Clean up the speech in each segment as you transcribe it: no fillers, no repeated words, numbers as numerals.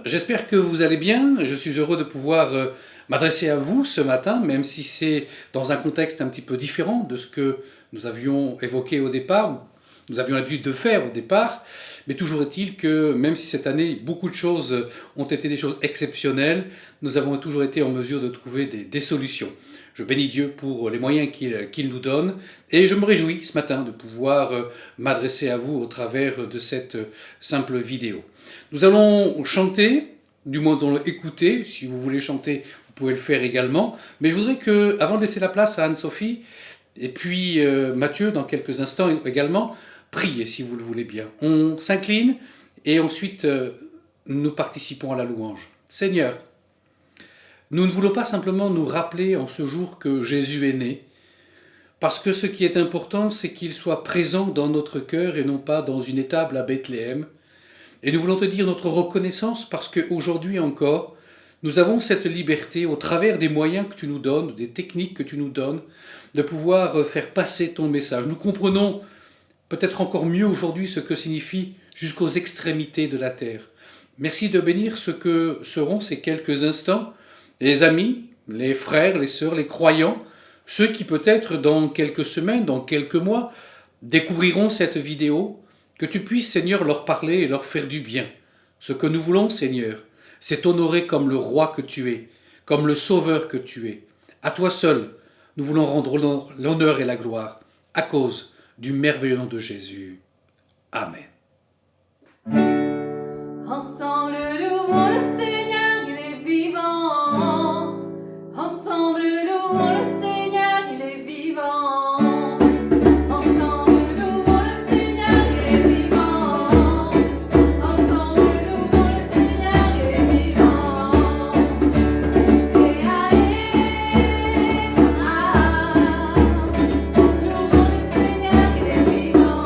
J'espère que vous allez bien. Je suis heureux de pouvoir m'adresser à vous ce matin, même si c'est dans un contexte un petit peu différent de ce que nous avions évoqué au départ, ou nous avions l'habitude de faire au départ. Mais toujours est-il que même si cette année, beaucoup de choses ont été des choses exceptionnelles, nous avons toujours été en mesure de trouver des solutions. Je bénis Dieu pour les moyens qu'il nous donne et je me réjouis ce matin de pouvoir m'adresser à vous au travers de cette simple vidéo. Nous allons chanter, du moins écouter, si vous voulez chanter, vous pouvez le faire également, mais je voudrais que, avant de laisser la place à Anne-Sophie, et puis Mathieu dans quelques instants également, priez si vous le voulez bien. On s'incline et ensuite nous participons à la louange. Seigneur, nous ne voulons pas simplement nous rappeler en ce jour que Jésus est né, parce que ce qui est important, c'est qu'il soit présent dans notre cœur et non pas dans une étable à Bethléem. Et nous voulons te dire notre reconnaissance parce qu'aujourd'hui encore, nous avons cette liberté au travers des moyens que tu nous donnes, des techniques que tu nous donnes, de pouvoir faire passer ton message. Nous comprenons peut-être encore mieux aujourd'hui ce que signifie jusqu'aux extrémités de la terre. Merci de bénir ce que seront ces quelques instants, les amis, les frères, les sœurs, les croyants, ceux qui peut-être dans quelques semaines, dans quelques mois, découvriront cette vidéo, que tu puisses, Seigneur, leur parler et leur faire du bien. Ce que nous voulons, Seigneur, c'est t'honorer comme le roi que tu es, comme le sauveur que tu es. À toi seul, nous voulons rendre l'honneur et la gloire, à cause du merveilleux nom de Jésus. Amen. Ensemble, louons le Seigneur, il est vivant. Ensemble, louons le Seigneur, il est vivant. Ensemble, louons le Seigneur, il est vivant. Ensemble, louons le Seigneur, il est vivant. Et louons le Seigneur, il est vivant.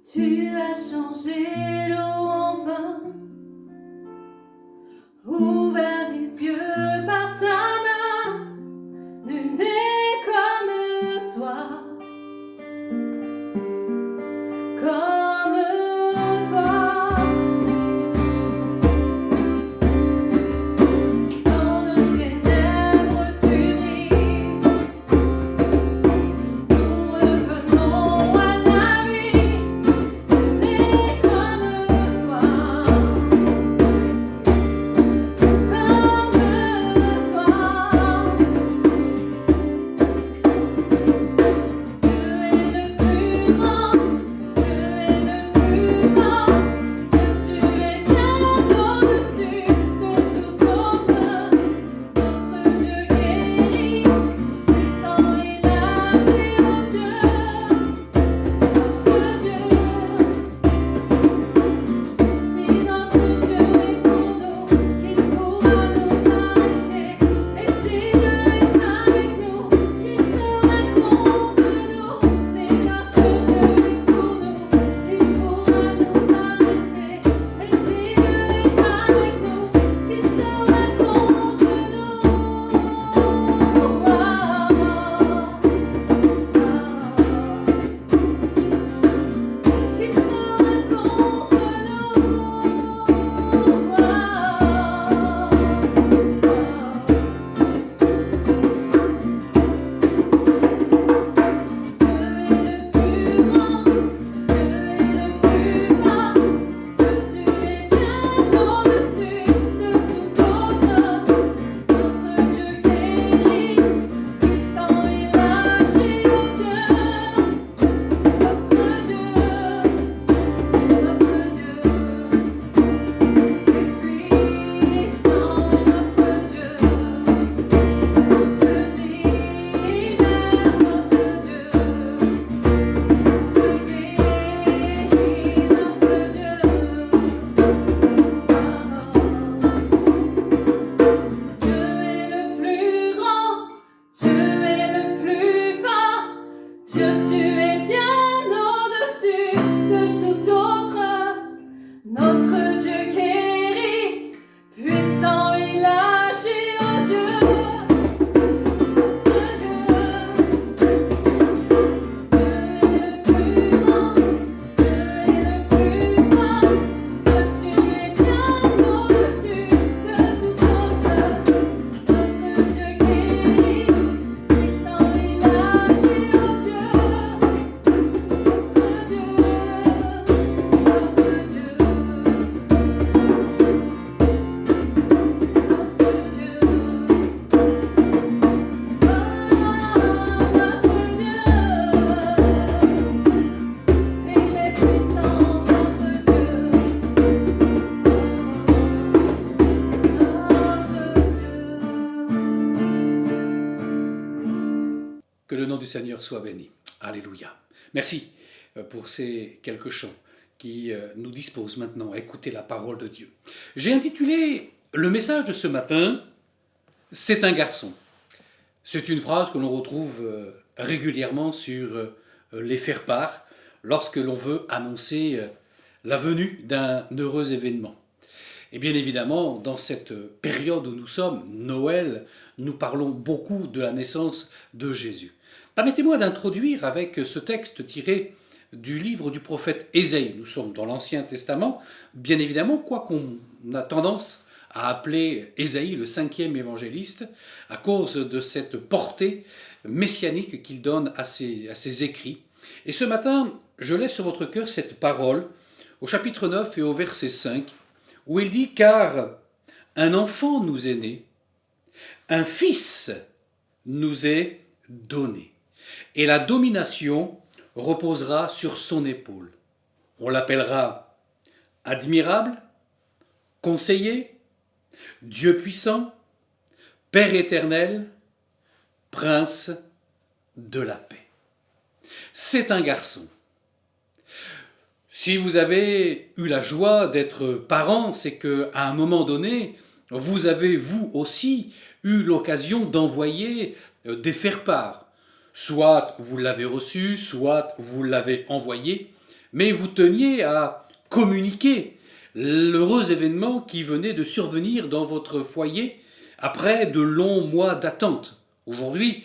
Tu as changé l'eau en vin, ouvert les yeux par ta main, nul n'est comme toi. Comme toi, dans nos ténèbres tu brilles, nous revenons à la vie, mais comme toi, Que le nom du Seigneur soit béni. Alléluia. Merci pour ces quelques chants qui nous disposent maintenant à écouter la parole de Dieu. J'ai intitulé le message de ce matin « C'est un garçon ». C'est une phrase que l'on retrouve régulièrement sur les faire-part lorsque l'on veut annoncer la venue d'un heureux événement. Et bien évidemment, dans cette période où nous sommes, Noël, nous parlons beaucoup de la naissance de Jésus. Permettez-moi d'introduire avec ce texte tiré du livre du prophète Ésaïe. Nous sommes dans l'Ancien Testament, bien évidemment, quoiqu'on a tendance à appeler Ésaïe le 5e évangéliste à cause de cette portée messianique qu'il donne à ses écrits. Et ce matin, je laisse sur votre cœur cette parole au chapitre 9 et au verset 5, où il dit « Car un enfant nous est né, un fils nous est donné, et la domination reposera sur son épaule. On l'appellera admirable, conseiller, Dieu puissant, Père éternel, Prince de la paix. » C'est un garçon. Si vous avez eu la joie d'être parent, c'est qu'à un moment donné, vous avez vous aussi eu l'occasion d'envoyer des faire-part. Soit vous l'avez reçu, soit vous l'avez envoyé, mais vous teniez à communiquer l'heureux événement qui venait de survenir dans votre foyer après de longs mois d'attente. Aujourd'hui,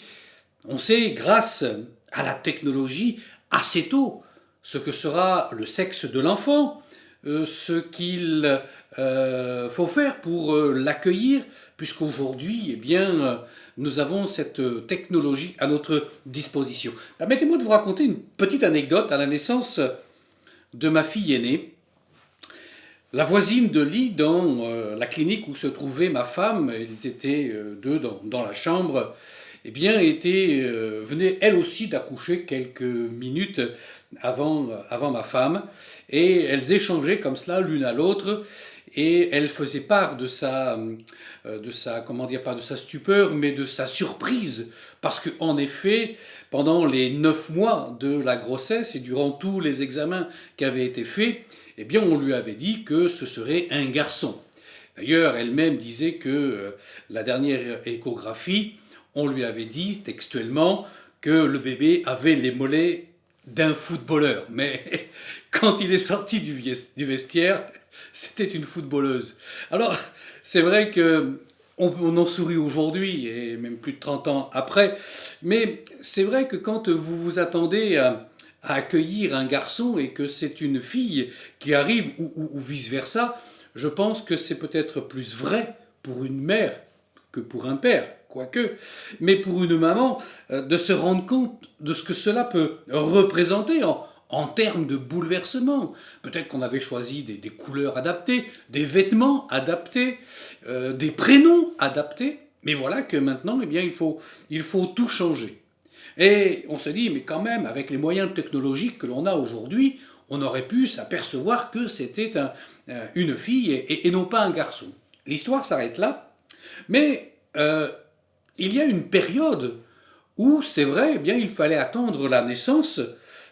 on sait, grâce à la technologie, assez tôt, ce que sera le sexe de l'enfant, ce qu'il faut faire pour l'accueillir, puisqu'aujourd'hui, eh bien, nous avons cette technologie à notre disposition. Permettez-moi de vous raconter une petite anecdote à la naissance de ma fille aînée. La voisine de lit dans la clinique où se trouvait ma femme, ils étaient deux dans la chambre, eh bien, venait elle aussi d'accoucher quelques minutes avant ma femme, et elles échangeaient comme cela l'une à l'autre, et elle faisait part comment dire, pas de sa stupeur, mais de sa surprise, parce que en effet, pendant les 9 mois de la grossesse et durant tous les examens qui avaient été faits, eh bien, on lui avait dit que ce serait un garçon. D'ailleurs, elle-même disait que la dernière échographie, on lui avait dit textuellement que le bébé avait les mollets d'un footballeur. Mais quand il est sorti du vestiaire, c'était une footballeuse. Alors, c'est vrai que on en sourit aujourd'hui, et même plus de 30 ans après, mais c'est vrai que quand vous vous attendez à accueillir un garçon et que c'est une fille qui arrive, ou vice-versa, je pense que c'est peut-être plus vrai pour une mère que pour un père, quoique, mais pour une maman, de se rendre compte de ce que cela peut représenter en termes de bouleversement. Peut-être qu'on avait choisi des couleurs adaptées, des vêtements adaptés, des prénoms adaptés, mais voilà que maintenant, eh bien, il faut tout changer. Et on se dit, mais quand même, avec les moyens technologiques que l'on a aujourd'hui, on aurait pu s'apercevoir que c'était une fille et non pas un garçon. L'histoire s'arrête là, mais il y a une période où, c'est vrai, eh bien, il fallait attendre la naissance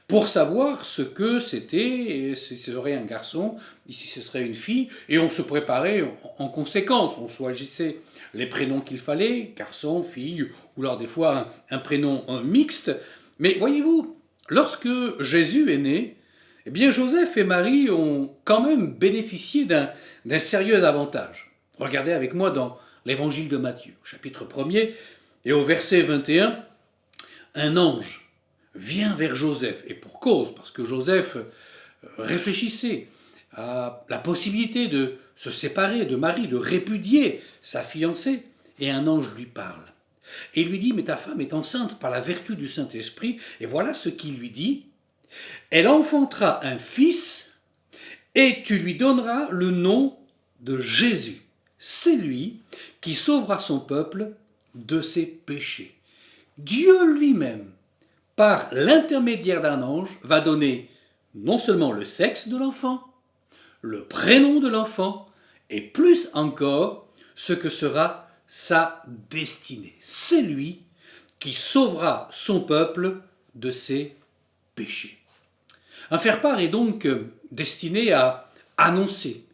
pour savoir ce que c'était, si ce serait un garçon, si ce serait une fille, et on se préparait en conséquence. On choisissait les prénoms qu'il fallait, garçon, fille, ou alors des fois un prénom mixte. Mais voyez-vous, lorsque Jésus est né, eh bien Joseph et Marie ont quand même bénéficié d'un sérieux avantage. Regardez avec moi dans l'évangile de Matthieu, chapitre 1er, et au verset 21, un ange vient vers Joseph, et pour cause, parce que Joseph réfléchissait à la possibilité de se séparer de Marie, de répudier sa fiancée, et un ange lui parle. Et il lui dit, mais ta femme est enceinte par la vertu du Saint-Esprit, et voilà ce qu'il lui dit, elle enfantera un fils, et tu lui donneras le nom de Jésus. C'est lui qui sauvera son peuple de ses péchés. Dieu lui-même, par l'intermédiaire d'un ange, va donner non seulement le sexe de l'enfant, le prénom de l'enfant, et plus encore, ce que sera sa destinée. C'est lui qui sauvera son peuple de ses péchés. Un faire-part est donc destiné à annoncer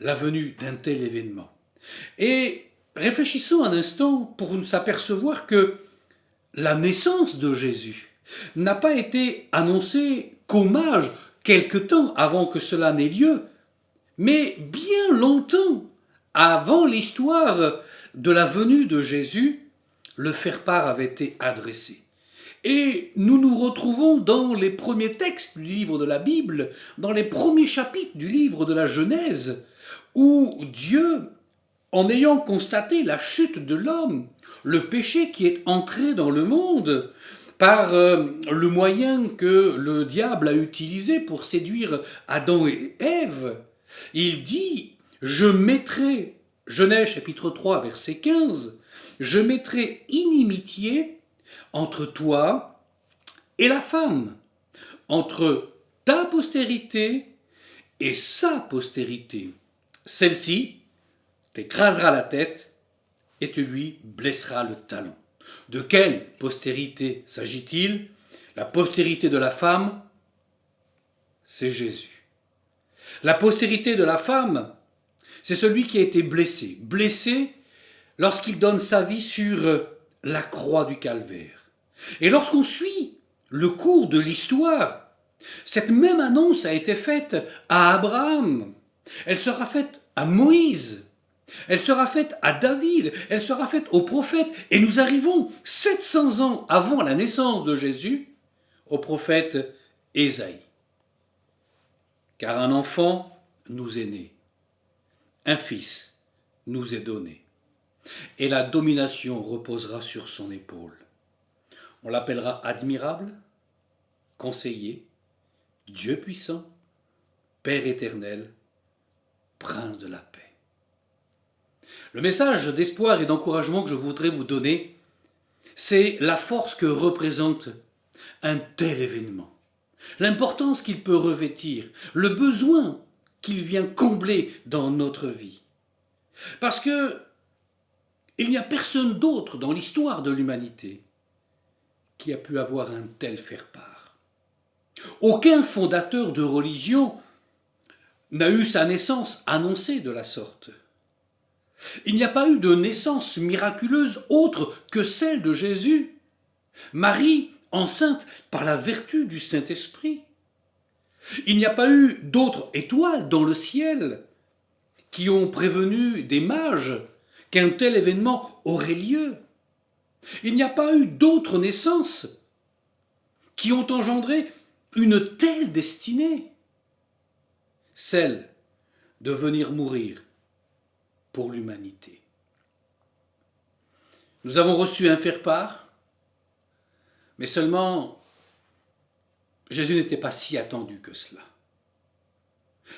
la venue d'un tel événement. Et réfléchissons un instant pour nous apercevoir que la naissance de Jésus n'a pas été annoncée qu'au mage quelque temps avant que cela n'ait lieu, mais bien longtemps avant l'histoire de la venue de Jésus, le faire-part avait été adressé. Et nous nous retrouvons dans les premiers textes du livre de la Bible, dans les premiers chapitres du livre de la Genèse, où Dieu, en ayant constaté la chute de l'homme, le péché qui est entré dans le monde, par le moyen que le diable a utilisé pour séduire Adam et Ève, il dit « Je mettrai », Genèse chapitre 3 verset 15, « Je mettrai inimitié entre toi et la femme, entre ta postérité et sa postérité. Celle-ci t'écrasera la tête et tu lui blesseras le talon. » De quelle postérité s'agit-il? La postérité de la femme, c'est Jésus. La postérité de la femme, c'est celui qui a été blessé. Blessé lorsqu'il donne sa vie sur la croix du calvaire. Et lorsqu'on suit le cours de l'histoire, Cette même annonce a été faite à Abraham. Elle sera faite à Moïse. Elle sera faite à David. Elle sera faite aux prophètes. Et nous arrivons 700 ans avant la naissance de Jésus au prophète Ésaïe. Car un enfant nous est né, un fils nous est donné, et la domination reposera sur son épaule. On l'appellera admirable, conseiller, Dieu puissant, Père éternel, Prince de la paix. Le message d'espoir et d'encouragement que je voudrais vous donner, c'est la force que représente un tel événement, l'importance qu'il peut revêtir, le besoin qu'il vient combler dans notre vie. Parce que il n'y a personne d'autre dans l'histoire de l'humanité qui a pu avoir un tel faire-part. Aucun fondateur de religion n'a eu sa naissance annoncée de la sorte. Il n'y a pas eu de naissance miraculeuse autre que celle de Jésus. Marie, enceinte par la vertu du Saint-Esprit. Il n'y a pas eu d'autres étoiles dans le ciel qui ont prévenu des mages qu'un tel événement aurait lieu. Il n'y a pas eu d'autres naissances qui ont engendré une telle destinée, celle de venir mourir pour l'humanité. Nous avons reçu un faire-part, mais seulement Jésus n'était pas si attendu que cela.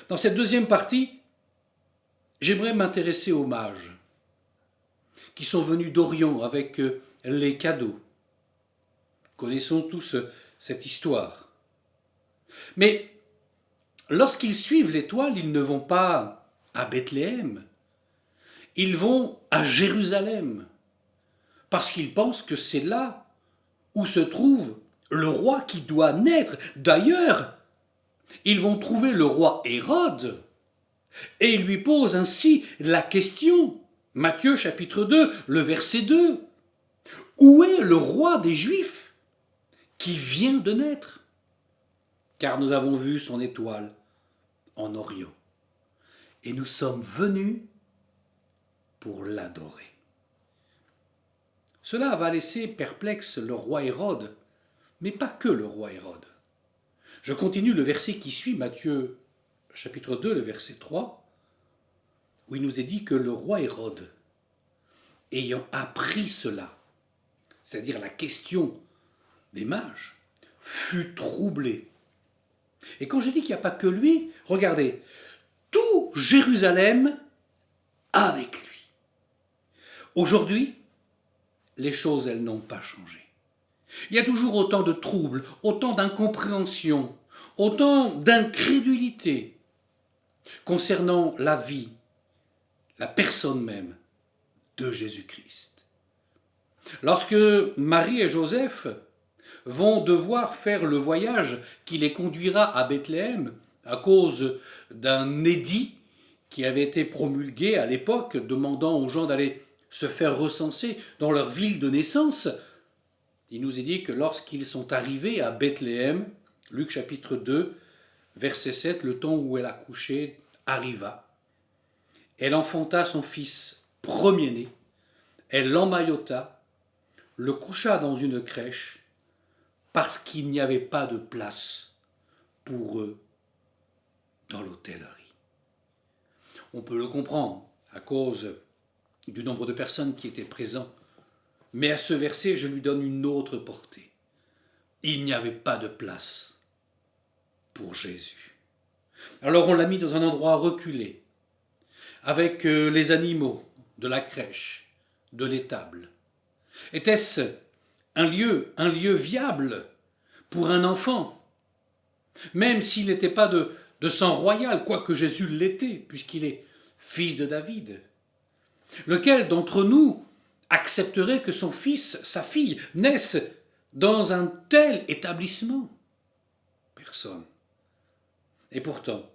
Dans cette deuxième partie, j'aimerais m'intéresser aux mages qui sont venus d'Orient avec les cadeaux. Connaissons tous cette histoire. Mais lorsqu'ils suivent l'étoile, ils ne vont pas à Bethléem, ils vont à Jérusalem, parce qu'ils pensent que c'est là où se trouve le roi qui doit naître. D'ailleurs, ils vont trouver le roi Hérode, et ils lui posent ainsi la question. Matthieu chapitre 2, le verset 2. Où est le roi des Juifs qui vient de naître? Car nous avons vu son étoile en Orient, et nous sommes venus pour l'adorer. Cela va laisser perplexe le roi Hérode, mais pas que le roi Hérode. Je continue le verset qui suit, Matthieu chapitre 2, le verset 3, où il nous est dit que le roi Hérode, ayant appris cela, c'est-à-dire la question des mages, fut troublé. Et quand je dis qu'il n'y a pas que lui, regardez, tout Jérusalem avec lui. Aujourd'hui, les choses, elles n'ont pas changé. Il y a toujours autant de troubles, autant d'incompréhension, autant d'incrédulité concernant la vie, la personne même de Jésus-Christ. Lorsque Marie et Joseph vont devoir faire le voyage qui les conduira à Bethléem à cause d'un édit qui avait été promulgué à l'époque demandant aux gens d'aller se faire recenser dans leur ville de naissance, il nous est dit que lorsqu'ils sont arrivés à Bethléem, Luc chapitre 2, verset 7, le temps où elle a couché arriva. Elle enfanta son fils premier-né, elle l'emmaillota, le coucha dans une crèche, parce qu'il n'y avait pas de place pour eux dans l'hôtellerie. On peut le comprendre à cause du nombre de personnes qui étaient présentes, mais à ce verset, je lui donne une autre portée. Il n'y avait pas de place pour Jésus. Alors on l'a mis dans un endroit reculé, avec les animaux de la crèche, de l'étable. Était-ce un lieu viable pour un enfant, même s'il n'était pas de sang royal, quoique Jésus l'était, puisqu'il est fils de David? Lequel d'entre nous accepterait que son fils, sa fille, naissent dans un tel établissement? Personne. Et pourtant,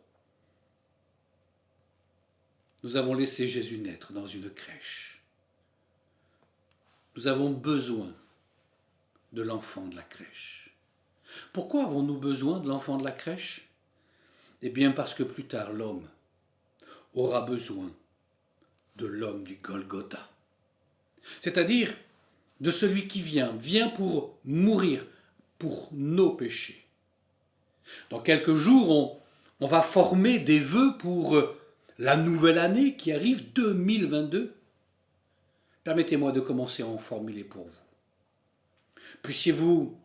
nous avons laissé Jésus naître dans une crèche. Nous avons besoin de l'enfant de la crèche. Pourquoi avons-nous besoin de l'enfant de la crèche? Eh bien parce que plus tard l'homme aura besoin de l'homme du Golgotha. C'est-à-dire de celui qui vient pour mourir pour nos péchés. Dans quelques jours, on va former des vœux pour la nouvelle année qui arrive, 2022. Permettez-moi de commencer à en formuler pour vous. Puissiez-vous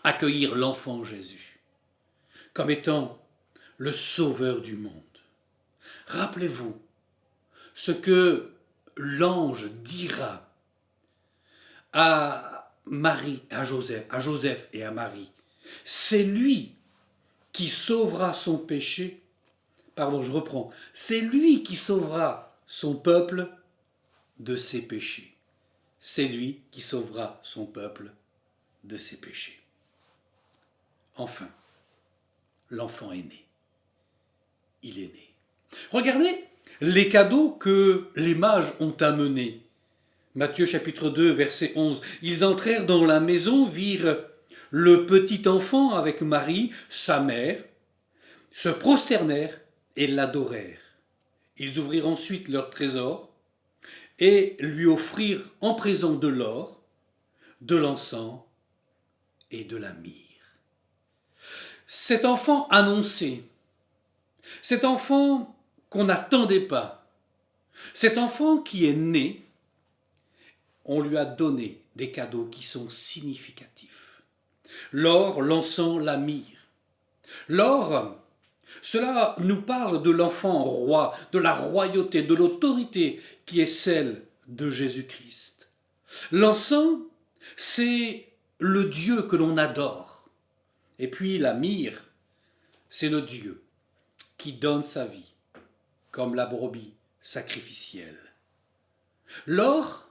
accueillir l'enfant Jésus comme étant le sauveur du monde. Rappelez-vous ce que l'ange dira à Marie, à Joseph et à Marie. C'est lui qui sauvera son péché. Pardon, je reprends. C'est lui qui sauvera son peuple de ses péchés. C'est lui qui sauvera son peuple de ses péchés. Enfin, l'enfant est né. Il est né. Regardez les cadeaux que les mages ont amenés. Matthieu chapitre 2, verset 11. Ils entrèrent dans la maison, virent le petit enfant avec Marie, sa mère, se prosternèrent et l'adorèrent. Ils ouvrirent ensuite leur trésor et lui offrirent en présent de l'or, de l'encens et de la myrrhe. Cet enfant annoncé, cet enfant qu'on n'attendait pas, cet enfant qui est né, on lui a donné des cadeaux qui sont significatifs. L'or, l'encens, la myrrhe. L'or, cela nous parle de l'enfant roi, de la royauté, de l'autorité qui est celle de Jésus-Christ. L'encens, c'est le Dieu que l'on adore. Et puis la myrrhe, c'est le Dieu qui donne sa vie, comme la brebis sacrificielle. L'or,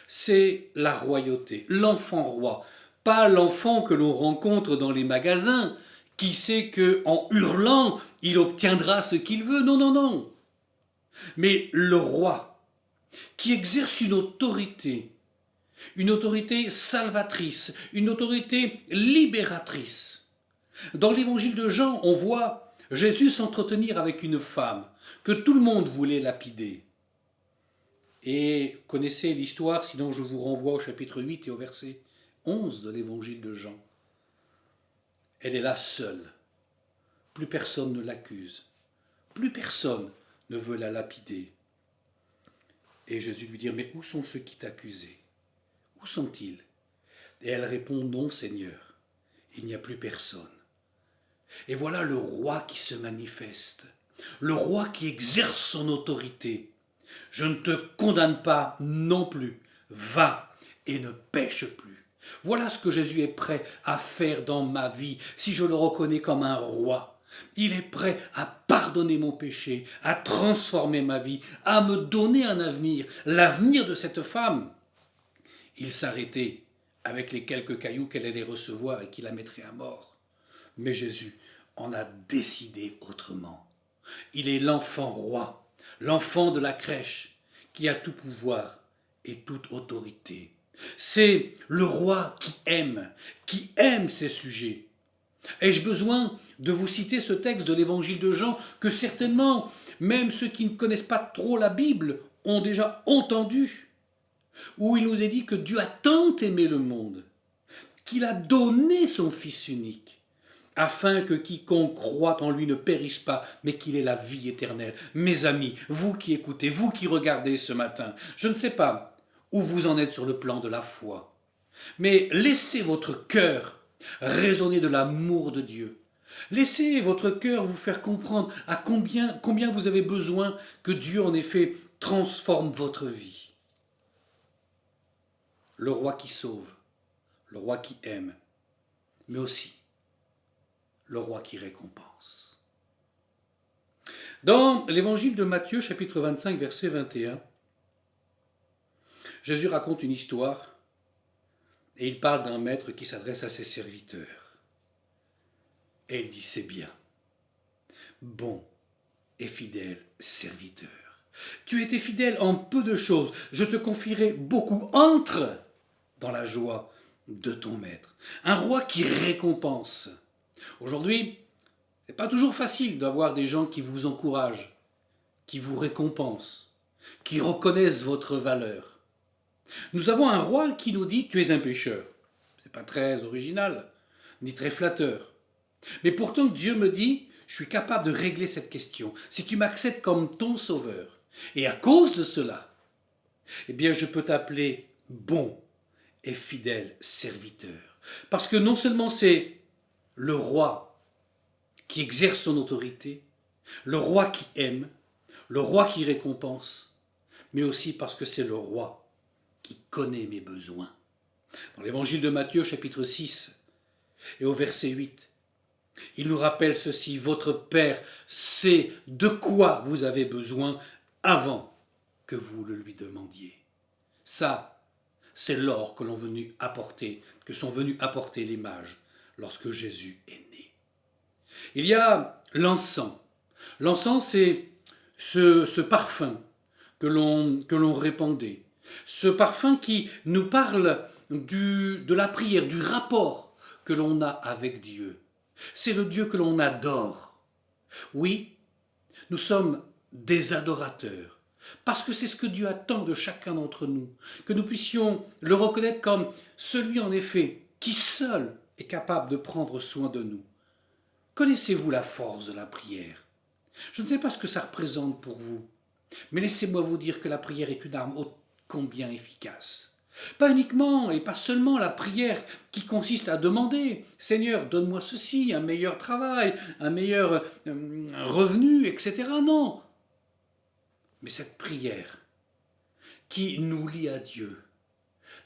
c'est la royauté, l'enfant roi, pas l'enfant que l'on rencontre dans les magasins, qui sait qu'en hurlant, il obtiendra ce qu'il veut. Non, non, non. Mais le roi, qui exerce une autorité salvatrice, une autorité libératrice. Dans l'évangile de Jean, on voit Jésus s'entretenir avec une femme que tout le monde voulait lapider. Et connaissez l'histoire, sinon je vous renvoie au chapitre 8 et au verset 11 de l'évangile de Jean. Elle est là seule. Plus personne ne l'accuse. Plus personne ne veut la lapider. Et Jésus lui dit, mais où sont ceux qui t'accusaient? Où sont-ils? Et elle répond, non Seigneur, il n'y a plus personne. Et voilà le roi qui se manifeste, le roi qui exerce son autorité. Je ne te condamne pas non plus, va et ne pêche plus. Voilà ce que Jésus est prêt à faire dans ma vie, si je le reconnais comme un roi. Il est prêt à pardonner mon péché, à transformer ma vie, à me donner un avenir, l'avenir de cette femme. Il s'arrêtait avec les quelques cailloux qu'elle allait recevoir et qui la mettraient à mort. Mais Jésus en a décidé autrement. Il est l'enfant roi, l'enfant de la crèche, qui a tout pouvoir et toute autorité. C'est le roi qui aime ses sujets. Ai-je besoin de vous citer ce texte de l'évangile de Jean que certainement, même ceux qui ne connaissent pas trop la Bible, ont déjà entendu, où il nous est dit que Dieu a tant aimé le monde, qu'il a donné son Fils unique, afin que quiconque croit en lui ne périsse pas, mais qu'il ait la vie éternelle. Mes amis, vous qui écoutez, vous qui regardez ce matin, je ne sais pas où vous en êtes sur le plan de la foi, mais laissez votre cœur résonner de l'amour de Dieu. Laissez votre cœur vous faire comprendre à combien vous avez besoin que Dieu, en effet, transforme votre vie. Le roi qui sauve, le roi qui aime, mais aussi le roi qui récompense. Dans l'évangile de Matthieu, chapitre 25, verset 21, Jésus raconte une histoire et il parle d'un maître qui s'adresse à ses serviteurs. Et il dit, c'est bien, bon et fidèle serviteur. Tu étais fidèle en peu de choses, je te confierai beaucoup, entre dans la joie de ton maître, un roi qui récompense. Aujourd'hui, ce n'est pas toujours facile d'avoir des gens qui vous encouragent, qui vous récompensent, qui reconnaissent votre valeur. Nous avons un roi qui nous dit « tu es un pécheur ». Ce n'est pas très original, ni très flatteur. Mais pourtant Dieu me dit « je suis capable de régler cette question. Si tu m'acceptes comme ton sauveur, et à cause de cela, eh bien je peux t'appeler bon et fidèle serviteur. » Parce que non seulement c'est le roi qui exerce son autorité, le roi qui aime, le roi qui récompense, mais aussi parce que c'est le roi qui connaît mes besoins. Dans l'évangile de Matthieu, chapitre 6, et au verset 8, il nous rappelle ceci, votre Père sait de quoi vous avez besoin avant que vous le lui demandiez. Ça, c'est l'or que sont venus apporter les mages lorsque Jésus est né. Il y a l'encens. L'encens, c'est ce parfum que l'on répandait. Ce parfum qui nous parle de la prière, du rapport que l'on a avec Dieu. C'est le Dieu que l'on adore. Oui, nous sommes des adorateurs, parce que c'est ce que Dieu attend de chacun d'entre nous, que nous puissions le reconnaître comme celui en effet qui seul est capable de prendre soin de nous. Connaissez-vous la force de la prière? Je ne sais pas ce que ça représente pour vous, mais laissez-moi vous dire que la prière est une arme ô combien efficace. Pas uniquement et pas seulement la prière qui consiste à demander « Seigneur, donne-moi ceci, un meilleur travail, un meilleur revenu, etc. » Non, mais cette prière qui nous lie à Dieu,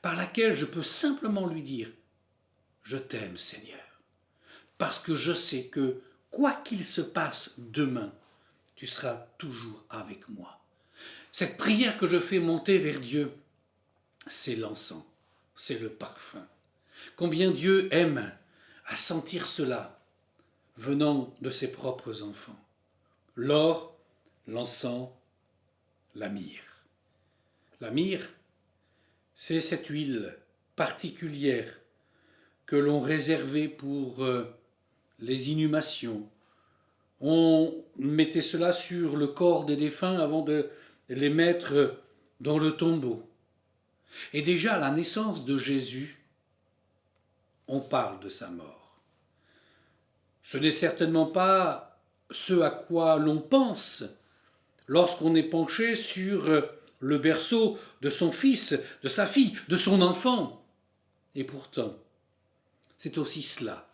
par laquelle je peux simplement lui dire « Je t'aime, Seigneur », parce que je sais que quoi qu'il se passe demain, tu seras toujours avec moi. Cette prière que je fais monter vers Dieu, c'est l'encens, c'est le parfum. Combien Dieu aime à sentir cela venant de ses propres enfants. L'or, l'encens, la myrrhe. La myrrhe, c'est cette huile particulière que l'on réservait pour les inhumations. On mettait cela sur le corps des défunts avant de les mettre dans le tombeau. Et déjà à la naissance de Jésus, on parle de sa mort. Ce n'est certainement pas ce à quoi l'on pense lorsqu'on est penché sur le berceau de son fils, de sa fille, de son enfant. Et pourtant, c'est aussi cela,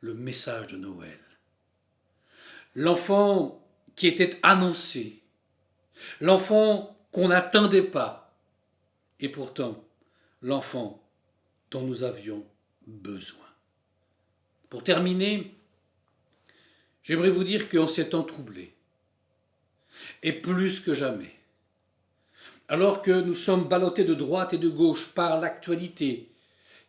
le message de Noël. L'enfant qui était annoncé, l'enfant qu'on n'attendait pas, et pourtant l'enfant dont nous avions besoin. Pour terminer, j'aimerais vous dire qu'en ces temps troublés, et plus que jamais, alors que nous sommes ballottés de droite et de gauche par l'actualité,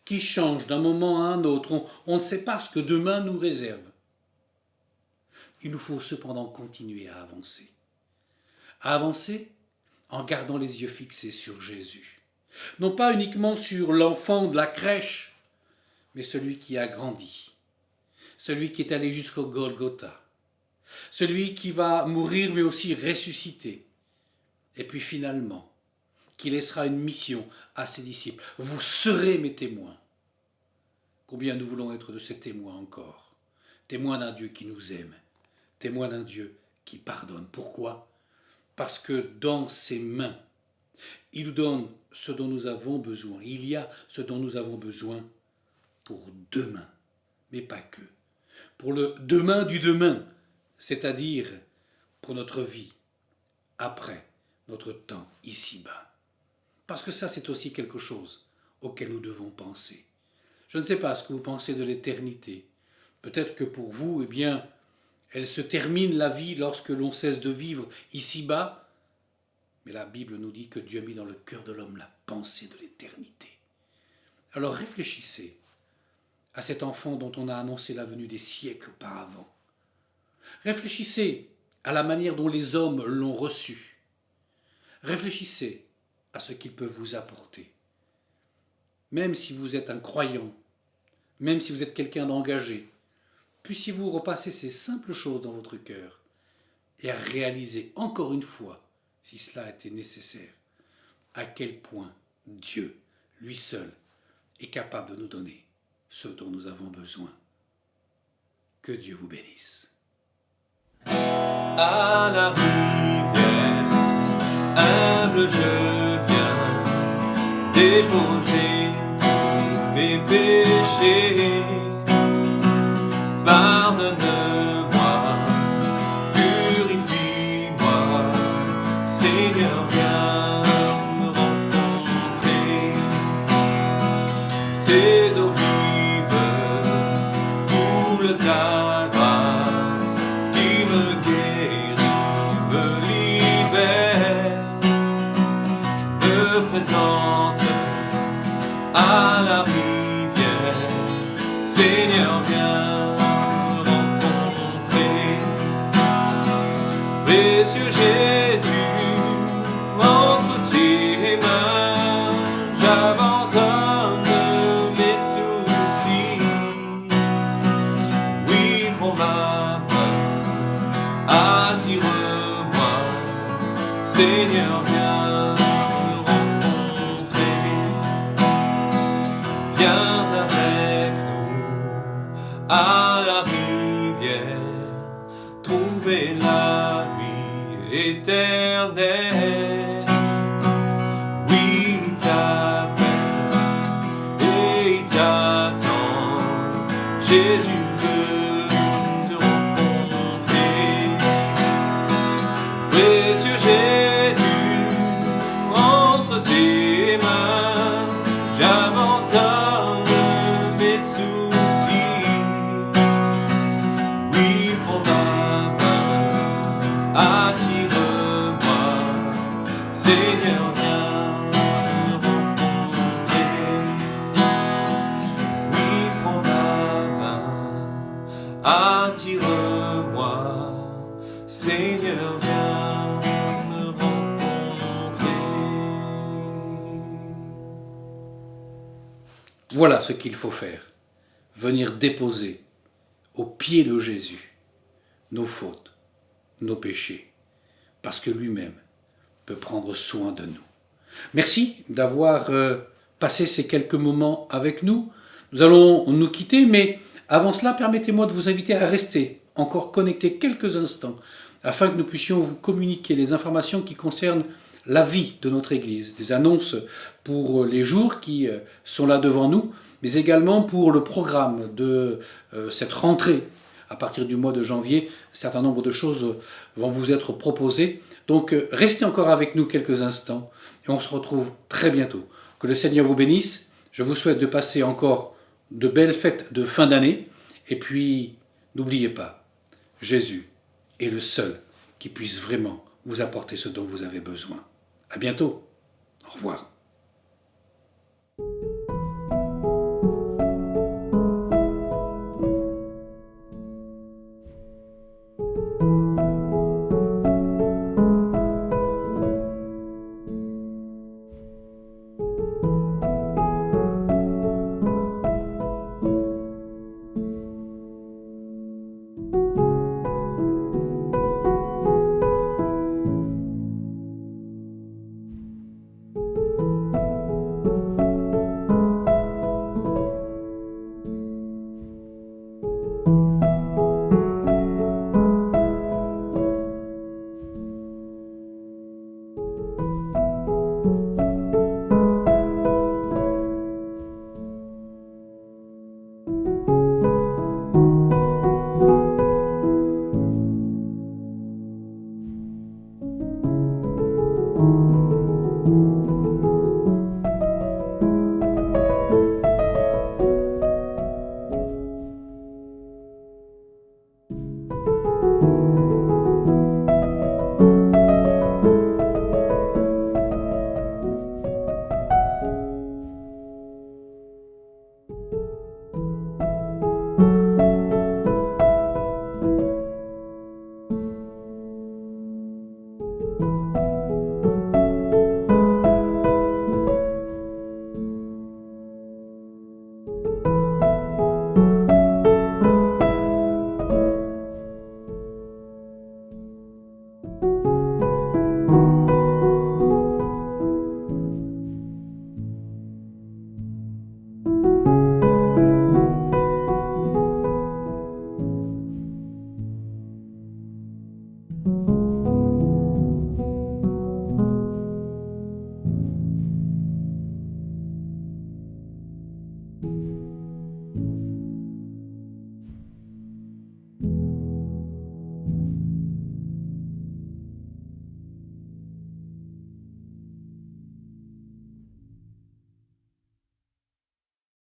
qui change d'un moment à un autre, on ne sait pas ce que demain nous réserve. Il nous faut cependant continuer à avancer. À avancer en gardant les yeux fixés sur Jésus. Non pas uniquement sur l'enfant de la crèche, mais celui qui a grandi, celui qui est allé jusqu'au Golgotha, celui qui va mourir mais aussi ressusciter, et puis finalement, qui laissera une mission à ses disciples. Vous serez mes témoins. Combien nous voulons être de ces témoins encore, témoins d'un Dieu qui nous aime, témoins d'un Dieu qui pardonne. Pourquoi ? Parce que dans ses mains, il nous donne ce dont nous avons besoin. Il y a ce dont nous avons besoin pour demain, mais pas que. Pour le demain du demain, c'est-à-dire pour notre vie, après notre temps ici-bas. Parce que ça, c'est aussi quelque chose auquel nous devons penser. Je ne sais pas ce que vous pensez de l'éternité. Peut-être que pour vous, eh bien, elle se termine la vie lorsque l'on cesse de vivre ici-bas, mais la Bible nous dit que Dieu a mis dans le cœur de l'homme la pensée de l'éternité. Alors réfléchissez à cet enfant dont on a annoncé la venue des siècles auparavant. Réfléchissez à la manière dont les hommes l'ont reçu. Réfléchissez à ce qu'il peut vous apporter. même si vous êtes un croyant, même si vous êtes quelqu'un d'engagé, puissiez-vous repasser ces simples choses dans votre cœur et réaliser encore une fois, si cela était nécessaire, à quel point Dieu, lui seul, est capable de nous donner ce dont nous avons besoin. Que Dieu vous bénisse. À la rivière, humble je viens déposer tous mes péchés. Pardonne-moi, purifie-moi, Seigneur, viens me rencontrer. Ces eaux vives coulent ta grâce qui me guérit, me libère. Je me présente à la rivière, Seigneur, viens me rencontrer. Précieux Jésus, entre tes mains, j'abandonne mes soucis. Oui, prends ma main, attire-moi, Seigneur, viens me rencontrer. Viens avec nous à la rivière, trouver la vie éternelle. Oui, il t'appelle et il t'attend. Jésus veut te rencontrer. Précieux Jésus, entre tes mains, j'abandonne mes soucis. Oui, prends ma main, attire-moi, Seigneur, viens me rencontrer. Oui, prends ma main, attire-moi, Seigneur, viens me rencontrer. Voilà ce qu'il faut faire. Venir déposer aux pieds de Jésus nos fautes, nos péchés, parce que lui-même peut prendre soin de nous. Merci d'avoir passé ces quelques moments avec nous. Nous allons nous quitter, mais avant cela, permettez-moi de vous inviter à rester encore connectés quelques instants afin que nous puissions vous communiquer les informations qui concernent la vie de notre Église, des annonces pour les jours qui sont là devant nous, mais également pour le programme de cette rentrée. À partir du mois de janvier, un certain nombre de choses vont vous être proposées. Donc restez encore avec nous quelques instants et on se retrouve très bientôt. Que le Seigneur vous bénisse. Je vous souhaite de passer encore de belles fêtes de fin d'année. Et puis, n'oubliez pas, Jésus est le seul qui puisse vraiment vous apporter ce dont vous avez besoin. À bientôt. Au revoir.